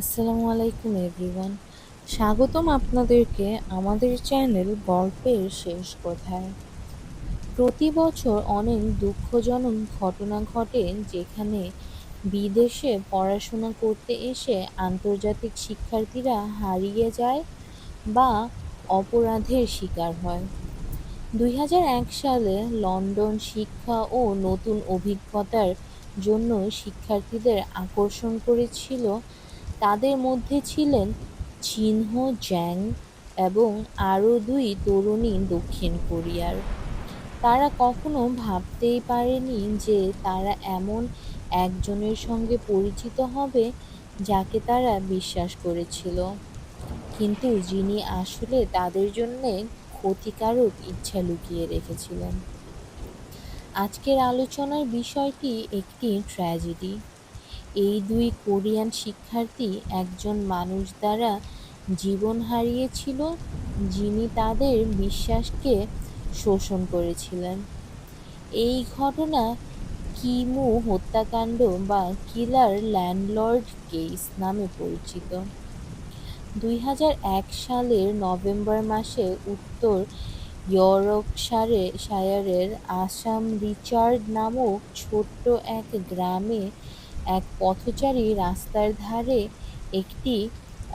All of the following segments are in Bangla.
আসসালামু আলাইকুম এভরিওয়ান। স্বাগতম আপনাদেরকে আমাদের চ্যানেল গল্পের শেষ কথায়। প্রতি বছর অনেক দুঃখজনক ঘটনা ঘটে যেখানে বিদেশে পড়াশোনা করতে এসে আন্তর্জাতিক শিক্ষার্থীরা হারিয়ে যায় বা অপরাধের শিকার হয়। ২০০১ সালে লন্ডন শিক্ষা ও নতুন অভিজ্ঞতার জন্য শিক্ষার্থীদের আকর্ষণ করেছিল। তাদের মধ্যে ছিলেন চিনহ জ্যাং এবং আরও দুই তরুণী দক্ষিণ কোরিয়ার। তারা কখনো ভাবতেই পারেনি যে তারা এমন একজনের সঙ্গে পরিচিত হবে যাকে তারা বিশ্বাস করেছিল, কিন্তু যিনি আসলে তাদের জন্যে ক্ষতিকারক ইচ্ছা লুকিয়ে রেখেছিলেন। আজকের আলোচনার বিষয়টি একটি ট্র্যাজেডি। এই দুই কোরিয়ান শিক্ষার্থী একজন মানুষ দ্বারা জীবন হারিয়েছিল যিনি তাদের বিশ্বাসকে শোষণ করেছিলেন। এই ঘটনা কিমু হত্যাকাণ্ড বা কিলার ল্যান্ডলর্ড কেস নামে পরিচিত। ২০০১ সালের নভেম্বর মাসে উত্তর ইয়র্কশায়ারের আসাম রিচার্ড নামক ছোট্ট এক গ্রামে এক পথচারী রাস্তার ধারে একটি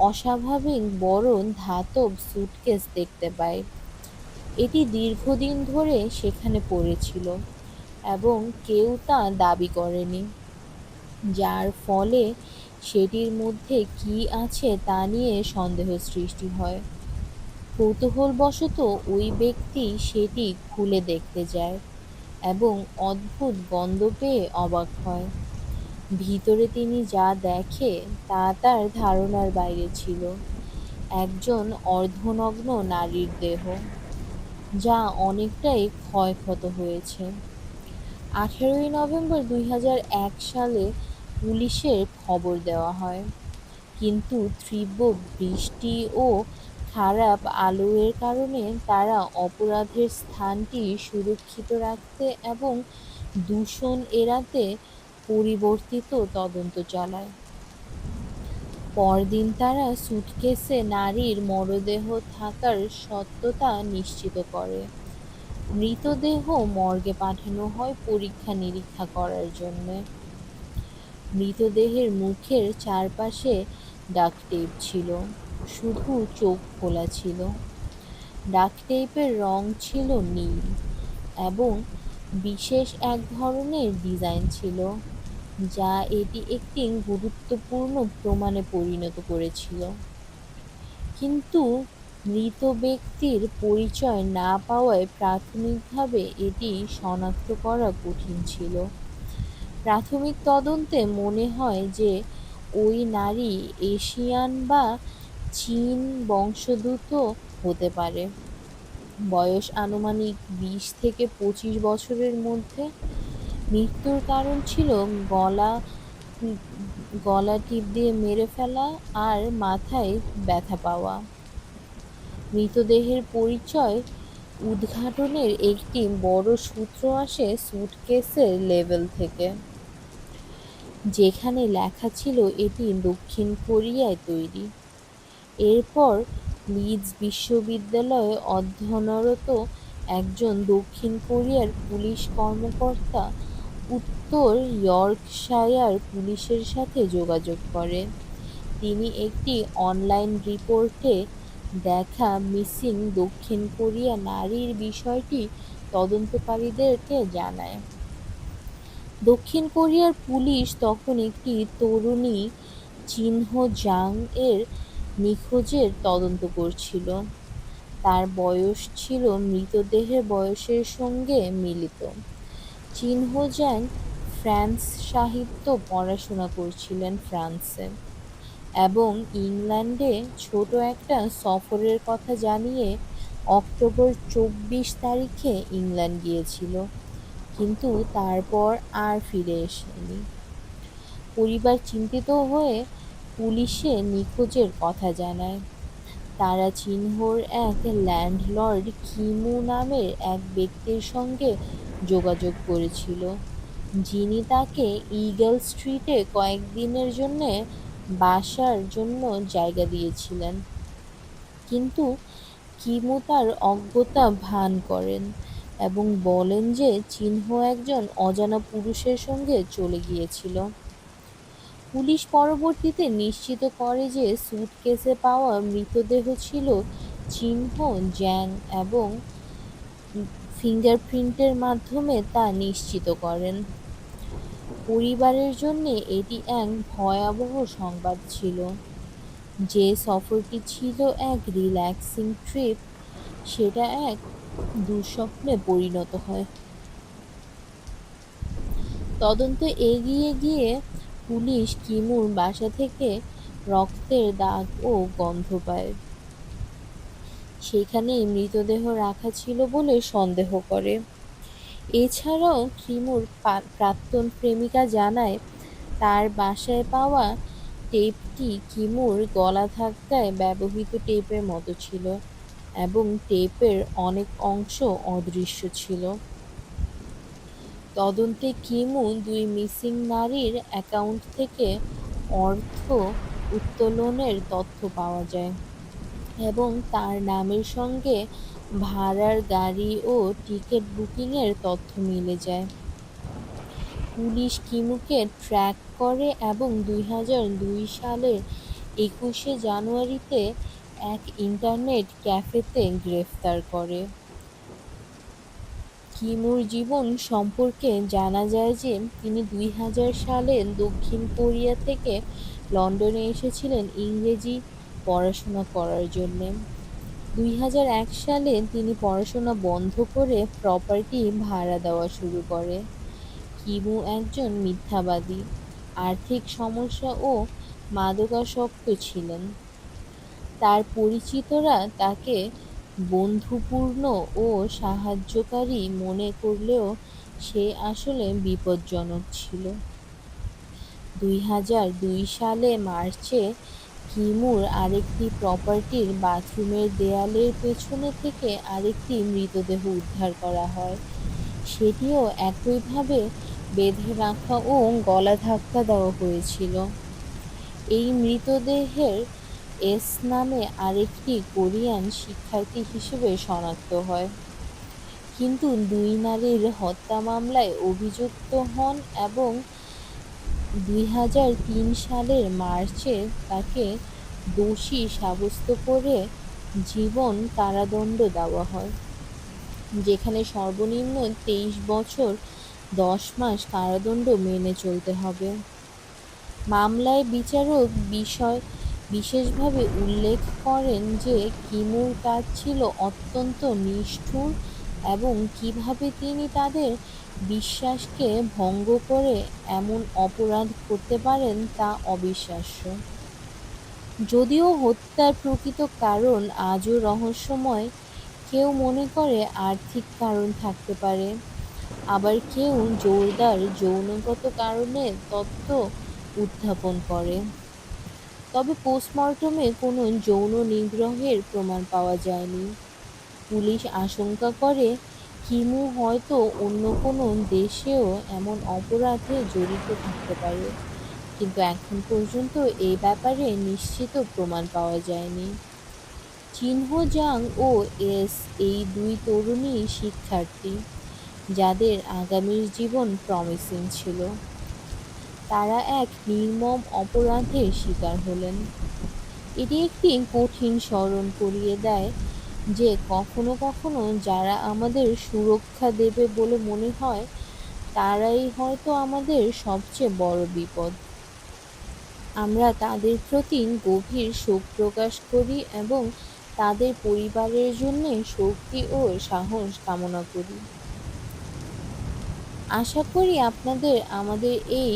অস্বাভাবিক বড় ধাতব সুটকেস দেখতে পায়। এটি দীর্ঘদিন ধরে সেখানে পড়েছিল এবং কেউ তা দাবি করেনি, যার ফলে সেটির মধ্যে কী আছে তা নিয়ে সন্দেহ সৃষ্টি হয়। কৌতূহলবশত ওই ব্যক্তি সেটি খুলে দেখতে যায় এবং অদ্ভুত গন্ধ পেয়ে অবাক হয়। ভিতরে তিনি যা দেখে তা তার ধারণার বাইরে ছিল। একজন অর্ধনগ্ন নারীর দেহ, যা অনেকটাই ক্ষয়ক্ষত হয়েছে। ১৮ই নভেম্বর ২০০১ সালে পুলিশের খবর দেওয়া হয়, কিন্তু তীব্র বৃষ্টি ও খারাপ আলোর কারণে তারা অপরাধের স্থানটি সুরক্ষিত রাখতে এবং দূষণ এড়াতে পরিবর্তিত তদন্ত চালায়। পরদিন তারা সুটকেসে নারীর মরদেহ থাকার সত্যতা নিশ্চিত করে। মৃতদেহ মর্গে পাঠানো হয় পরীক্ষা নিরীক্ষা করার জন্য। মৃতদেহের মুখের চারপাশে ডাক্ট টেপ ছিল, শুধু চোখ খোলা ছিল। ডাক্ট টেপের রং ছিল নীল এবং বিশেষ এক ধরনের ডিজাইন ছিল, যা এটি একটি গুরুত্বপূর্ণ প্রমাণে পরিণত করেছিল। কিন্তু মৃত ব্যক্তির পরিচয় না পাওয়ায় প্রাথমিকভাবে এটি শনাক্ত করা কঠিন ছিল। প্রাথমিক তদন্তে মনে হয় যে ওই নারী এশিয়ান বা চীন বংশোদ্ভূত হতে পারে। বয়স আনুমানিক ২০ থেকে ২৫ বছরের মধ্যে। মৃত্যুর কারণ ছিল গলা টিপ দিয়ে মেরে ফেলা আর মাথায় ব্যথা পাওয়া। মৃতদেহের পরিচয় উদ্ঘাটনের একটি বড় সূত্র আসে সুটকেসের লেবেল থেকে, যেখানে লেখা ছিল এটি দক্ষিণ কোরিয়ায় তৈরি। এরপর লিডস বিশ্ববিদ্যালয়ে অধ্যয়নরত একজন দক্ষিণ কোরিয়ার পুলিশ কর্মকর্তা উত্তর ইয়র্কশায়ার পুলিশের সাথে যোগাযোগ করে। তিনি একটি অনলাইন রিপোর্টে দেখা মিসিং দক্ষিণ কোরিয়া নারীর বিষয়টি তদন্তকারীদেরকে জানায়। দক্ষিণ কোরিয়ার পুলিশ তখন একটি তরুণী চিনহ জাং এর নিখোঁজের তদন্ত করছিল। তার বয়স ছিল মৃতদেহের বয়সের সঙ্গে মিলিত। চিনহ জাং ফ্রান্স সাহিত্য পড়াশোনা করছিলেন ফ্রান্সে, এবং ইংল্যান্ডে ছোট একটা সফরের কথা জানিয়ে অক্টোবর ২৪ তারিখে ইংল্যান্ড গিয়েছিল, কিন্তু তারপর আর ফিরে আসেনি। পরিবার চিন্তিত হয়ে পুলিশে নিখোঁজের কথা জানায়। তারা চিনহোর এক ল্যান্ডলর্ড কিমু নামের এক ব্যক্তির সঙ্গে যোগাযোগ করেছিল, যিনি তাকে ইগল স্ট্রিটে কয়েকদিনের জন্য বাসার জন্য জায়গা দিয়েছিলেন। কিন্তু কিমু তার অজ্ঞতা ভান করেন এবং বলেন যে চিহ্ন একজন অজানা পুরুষের সঙ্গে চলে গিয়েছিল। পুলিশ পরবর্তীতে নিশ্চিত করে যে সুটকেসে পাওয়া মৃতদেহ ছিল চিহ্ন জ্যাং এবং ফিঙ্গারপ্রিন্টের মাধ্যমে তা নিশ্চিত করেন। পরিবারের জন্য এটি এক ভয়াবহ সংবাদ ছিল। যে সফরটি ছিল এক রিল্যাক্সিং ট্রিপ, সেটা এক দুঃস্বপ্নে পরিণত হয়। তদন্ত এগিয়ে গিয়ে পুলিশ কিমুর বাসা থেকে রক্তের দাগ ও গন্ধ পায়। সেখানেই মৃতদেহ রাখা ছিল বলে সন্দেহ করে। এছাড়াও কিমুর প্রাক্তন প্রেমিকা জানায়, তার বাসায় পাওয়া টেপটি কিমুর গলা ধাক্কায় ব্যবহৃত টেপের মতো ছিল এবং টেপের অনেক অংশ অদৃশ্য ছিল। তদন্তে কিমু দুই মিসিং নারীর অ্যাকাউন্ট থেকে অর্থ উত্তোলনের তথ্য পাওয়া যায় এবং তার নামের সঙ্গে ভাড়ার গাড়ি ও টিকিট বুকিংয়ের তথ্য মিলে যায়। পুলিশ কিমুকে ট্র্যাক করে এবং ২০০২ সালের ২১শে জানুয়ারিতে এক ইন্টারনেট ক্যাফেতে গ্রেফতার করে। কিমুর জীবন সম্পর্কে জানা যায় যে তিনি ২০০০ সালে দক্ষিণ কোরিয়া থেকে লন্ডনে এসেছিলেন ইংরেজি পড়াশোনা করার জন্য। ২০০১ সালে তিনি পড়াশোনা বন্ধ করে প্রপার্টি ভাড়া দেওয়া শুরু করে। কিমু একজন মিথ্যাবাদী, আর্থিক সমস্যা ও মাদকাসক্ত ছিলেন। তার পরিচিতরা তাকে বন্ধুপূর্ণ ও সাহায্যকারী মনে করলেও সে আসলে বিপজ্জনক ছিল। ২০০২ সালে মার্চে কিমুর আরেকটি প্রপার্টির বাথরুমের দেয়ালের পেছনে থেকে আরেকটি মৃতদেহ উদ্ধার করা হয়। সেটিও একইভাবে বেঁধে রাখা ও গলা ধাক্কা দেওয়া হয়েছিল। এই মৃতদেহের এস নামে আরেকটি কোরিয়ান শিক্ষার্থী হিসেবে শনাক্ত হয়, কিন্তু দুই নারীর হত্যা মামলায় অভিযুক্ত হন এবং ২০০৩ সালের মার্চে তাকে দোষী সাব্যস্ত করে জীবন কারাদণ্ড দেওয়া হয়, যেখানে সর্বনিম্ন ২৩ বছর ১০ মাস কারাদণ্ড মেনে চলতে হবে। মামলায় বিচারক বিশেষভাবে উল্লেখ করেন যে কিমুর কাজ ছিল অত্যন্ত নিষ্ঠুর এবং কিভাবে তিনি তাদের বিশ্বাসকে ভঙ্গ করে এমন অপরাধ করতে পারেন তা অবিশ্বাস্য। যদিও হত্যার প্রকৃত কারণ আজও রহস্যময়, কেউ মনে করে আর্থিক কারণ থাকতে পারে, আবার কেউ জোরদার যৌনগত কারণের তত্ত্ব উত্থাপন করে। তবে পোস্টমর্টমে কোনো যৌন নিগ্রহের প্রমাণ পাওয়া যায়নি। পুলিশ আশঙ্কা করে কিমু হয়তো অন্য কোনো দেশেও এমন অপরাধে জড়িত থাকতে পারে, কিন্তু এখন পর্যন্ত এই ব্যাপারে নিশ্চিত প্রমাণ পাওয়া যায়নি। চিহ্ন জাং ও এস এই দুই তরুণী শিক্ষার্থী, যাদের আগামীর জীবন প্রমিসিং ছিল। তারা এক নির্মম অপরাধের শিকার হলেন। এটি একটি কঠিন স্মরণ করিয়ে দেয় যে কখনো কখনো যারা আমাদের সুরক্ষা দেবে বলে মনে হয়, তারাই হয়তো আমাদের সবচেয়ে বড় বিপদ। আমরা তাদের প্রতি গভীর শোক প্রকাশ করি এবং তাদের পরিবারের জন্য শক্তি ও সাহস কামনা করি। আশা করি আপনাদের আমাদের এই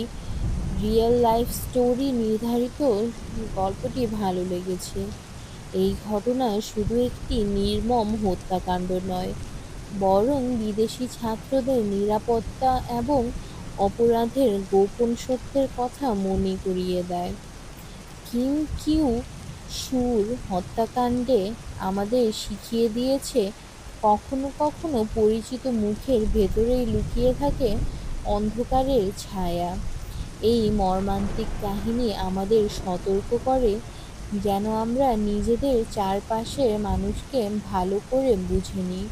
রিয়েল লাইফ স্টোরি নির্ধারিত গল্পটি ভালো লেগেছে। এই ঘটনা শুধু একটি নির্মম হত্যাকাণ্ড নয়, বরং বিদেশি ছাত্রদের নিরাপত্তা এবং অপরাধের গোপন সত্যের কথা মনে করিয়ে দেয়। কিম কিউ সুর হত্যাকাণ্ডে আমাদের শিখিয়ে দিয়েছে, কখনো কখনো পরিচিত মুখের ভেতরেই লুকিয়ে থাকে অন্ধকারের ছায়া। এই মর্মান্তিক কাহিনী আমাদের সতর্ক করে যেন আমরা নিজেদের চারপাশের মানুষকে ভালো করে বুঝে নিই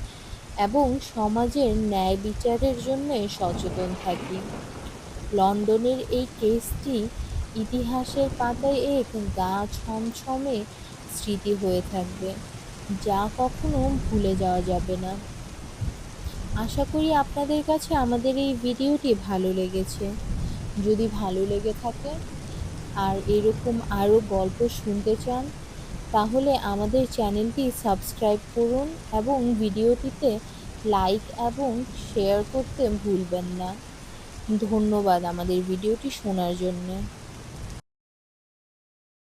এবং সমাজের ন্যায় বিচারের জন্য সচেতন থাকি। লন্ডনের এই কেসটি ইতিহাসের পাতায় এক গা ছমছমে স্মৃতি হয়ে থাকবে, যা কখনো ভুলে যাওয়া যাবে না। আশা করি আপনাদের কাছে আমাদের এই ভিডিওটি ভালো লেগেছে। যদি ভালো লেগে থাকে আর এরকম আরও গল্প শুনতে চান, তাহলে আমাদের চ্যানেলটি সাবস্ক্রাইব করুন এবং ভিডিওটিতে লাইক এবং শেয়ার করতে ভুলবেন না। ধন্যবাদ আমাদের ভিডিওটি শোনার জন্য।